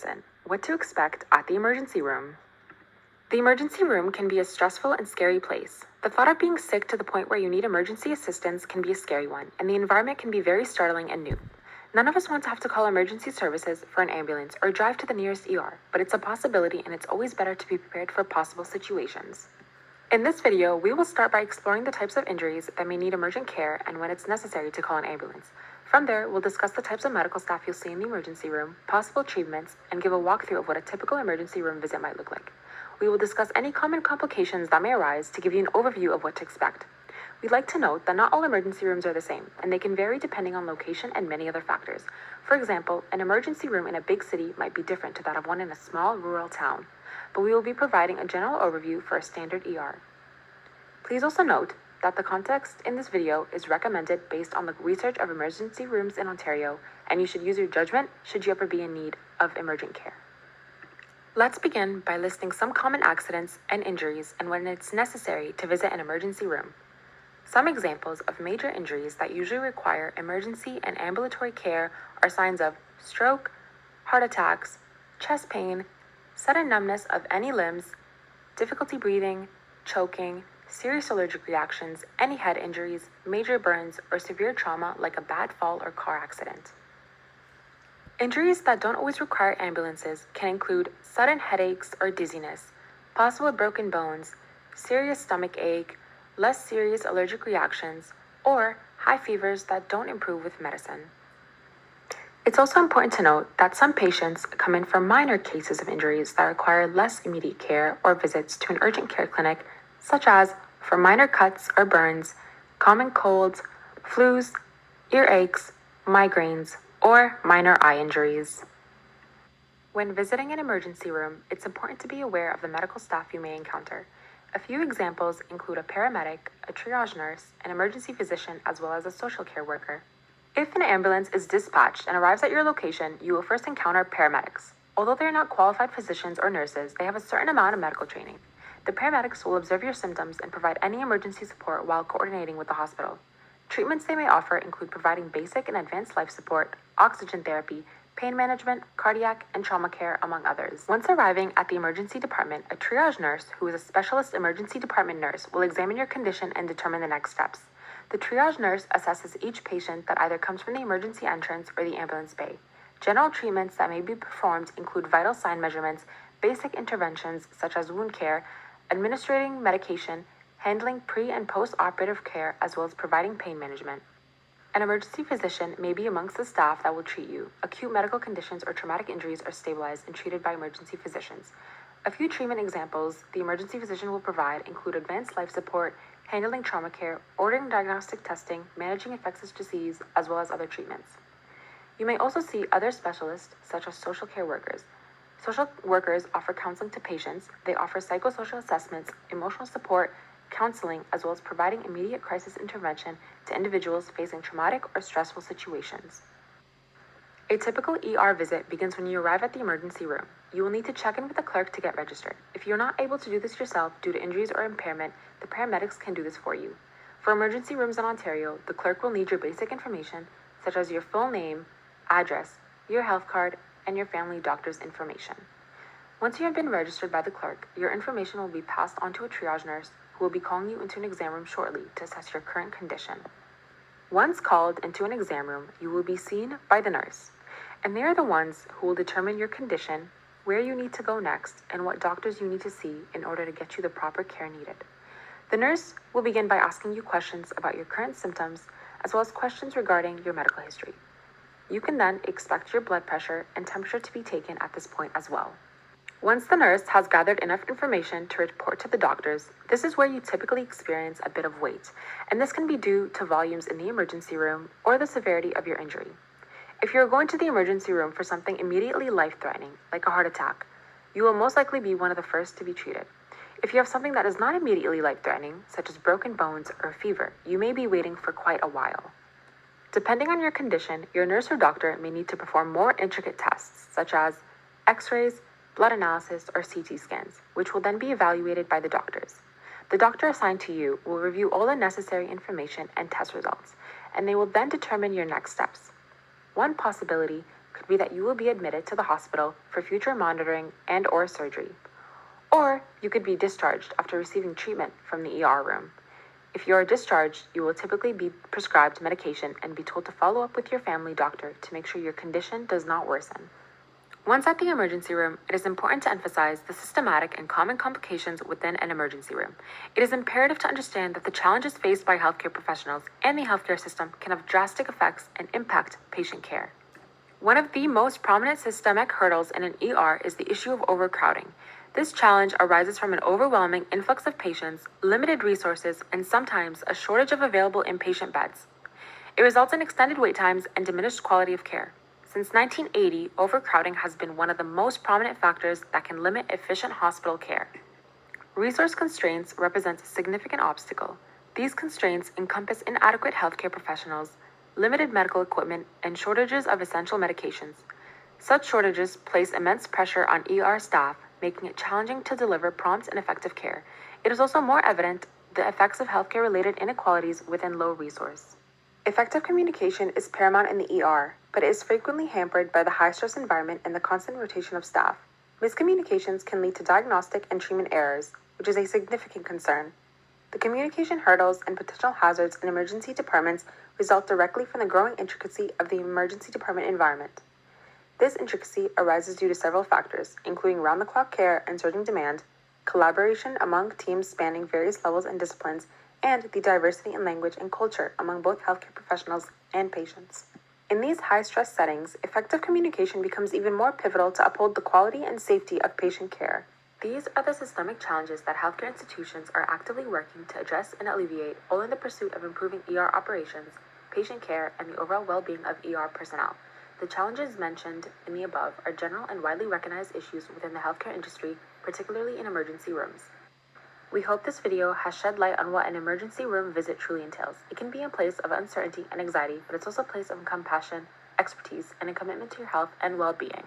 medicine. What to expect at the emergency room. The emergency room can be a stressful and scary place. The thought of being sick to the point where you need emergency assistance can be a scary one, and the environment can be very startling and new. None of us want to have to call emergency services for an ambulance or drive to the nearest ER, but it's a possibility and it's always better to be prepared for possible situations. In this video, we will start by exploring the types of injuries that may need emergent care and when it's necessary to call an ambulance. From there, we'll discuss the types of medical staff you'll see in the emergency room, possible treatments, and give a walkthrough of what a typical emergency room visit might look like. We will discuss any common complications that may arise to give you an overview of what to expect. We'd like to note that not all emergency rooms are the same, and they can vary depending on location and many other factors. For example, an emergency room in a big city might be different to that of one in a small rural town, but we will be providing a general overview for a standard ER. Please also note that the context in this video is recommended based on the research of emergency rooms in Ontario, and you should use your judgment should you ever be in need of emergent care. Let's begin by listing some common accidents and injuries and when it's necessary to visit an emergency room. Some examples of major injuries that usually require emergency and ambulatory care are signs of stroke, heart attacks, chest pain, sudden numbness of any limbs, difficulty breathing, choking, serious allergic reactions, any head injuries, major burns, or severe trauma like a bad fall or car accident. Injuries that don't always require ambulances can include sudden headaches or dizziness, possible broken bones, serious stomach ache, less serious allergic reactions, or high fevers that don't improve with medicine. It's also important to note that some patients come in for minor cases of injuries that require less immediate care or visits to an urgent care clinic, such as for minor cuts or burns, common colds, flus, earaches, migraines, or minor eye injuries. When visiting an emergency room, it's important to be aware of the medical staff you may encounter. A few examples include a paramedic, a triage nurse, an emergency physician, as well as a social care worker. If an ambulance is dispatched and arrives at your location, you will first encounter paramedics. Although they are not qualified physicians or nurses, they have a certain amount of medical training. The paramedics will observe your symptoms and provide any emergency support while coordinating with the hospital. Treatments they may offer include providing basic and advanced life support, oxygen therapy, pain management, cardiac, and trauma care, among others. Once arriving at the emergency department, a triage nurse, who is a specialist emergency department nurse, will examine your condition and determine the next steps. The triage nurse assesses each patient that either comes from the emergency entrance or the ambulance bay. General treatments that may be performed include vital sign measurements, basic interventions such as wound care, administering medication, handling pre- and post-operative care, as well as providing pain management. An emergency physician may be amongst the staff that will treat you. Acute medical conditions or traumatic injuries are stabilized and treated by emergency physicians. A few treatment examples the emergency physician will provide include advanced life support, handling trauma care, ordering diagnostic testing, managing infectious disease, as well as other treatments. You may also see other specialists, such as social care workers. Social workers offer counseling to patients. They offer psychosocial assessments, emotional support, counseling, as well as providing immediate crisis intervention to individuals facing traumatic or stressful situations. A typical ER visit begins when you arrive at the emergency room. You will need to check in with the clerk to get registered. If you're not able to do this yourself due to injuries or impairment, the paramedics can do this for you. For emergency rooms in Ontario, the clerk will need your basic information, such as your full name, address, your health card, and your family doctor's information. Once you have been registered by the clerk, your information will be passed on to a triage nurse who will be calling you into an exam room shortly to assess your current condition. Once called into an exam room, you will be seen by the nurse, and they are the ones who will determine your condition, where you need to go next, and what doctors you need to see in order to get you the proper care needed. The nurse will begin by asking you questions about your current symptoms, as well as questions regarding your medical history. You can then expect your blood pressure and temperature to be taken at this point as well. Once the nurse has gathered enough information to report to the doctors, this is where you typically experience a bit of wait, and this can be due to volumes in the emergency room or the severity of your injury. If you're going to the emergency room for something immediately life-threatening, like a heart attack, you will most likely be one of the first to be treated. If you have something that is not immediately life-threatening, such as broken bones or a fever, you may be waiting for quite a while. Depending on your condition, your nurse or doctor may need to perform more intricate tests, such as x-rays, blood analysis, or CT scans, which will then be evaluated by the doctors. The doctor assigned to you will review all the necessary information and test results, and they will then determine your next steps. One possibility could be that you will be admitted to the hospital for future monitoring and/or surgery. Or you could be discharged after receiving treatment from the ER room. If you are discharged, you will typically be prescribed medication and be told to follow up with your family doctor to make sure your condition does not worsen. Once at the emergency room, it is important to emphasize the systematic and common complications within an emergency room. It is imperative to understand that the challenges faced by healthcare professionals and the healthcare system can have drastic effects and impact patient care. One of the most prominent systemic hurdles in an ER is the issue of overcrowding. This challenge arises from an overwhelming influx of patients, limited resources, and sometimes a shortage of available inpatient beds. It results in extended wait times and diminished quality of care. Since 1980, overcrowding has been one of the most prominent factors that can limit efficient hospital care. Resource constraints represent a significant obstacle. These constraints encompass inadequate healthcare professionals, limited medical equipment, and shortages of essential medications. Such shortages place immense pressure on ER staff, making it challenging to deliver prompt and effective care. It is also more evident the effects of healthcare-related inequalities within low resource. Effective communication is paramount in the ER, but it is frequently hampered by the high-stress environment and the constant rotation of staff. Miscommunications can lead to diagnostic and treatment errors, which is a significant concern. The communication hurdles and potential hazards in emergency departments result directly from the growing intricacy of the emergency department environment. This intricacy arises due to several factors, including round-the-clock care and surging demand, collaboration among teams spanning various levels and disciplines, and the diversity in language and culture among both healthcare professionals and patients. In these high-stress settings, effective communication becomes even more pivotal to uphold the quality and safety of patient care. These are the systemic challenges that healthcare institutions are actively working to address and alleviate, all in the pursuit of improving ER operations, patient care, and the overall well-being of ER personnel. The challenges mentioned in the above are general and widely recognized issues within the healthcare industry, particularly in emergency rooms. We hope this video has shed light on what an emergency room visit truly entails. It can be a place of uncertainty and anxiety, but it's also a place of compassion, expertise, and a commitment to your health and well-being.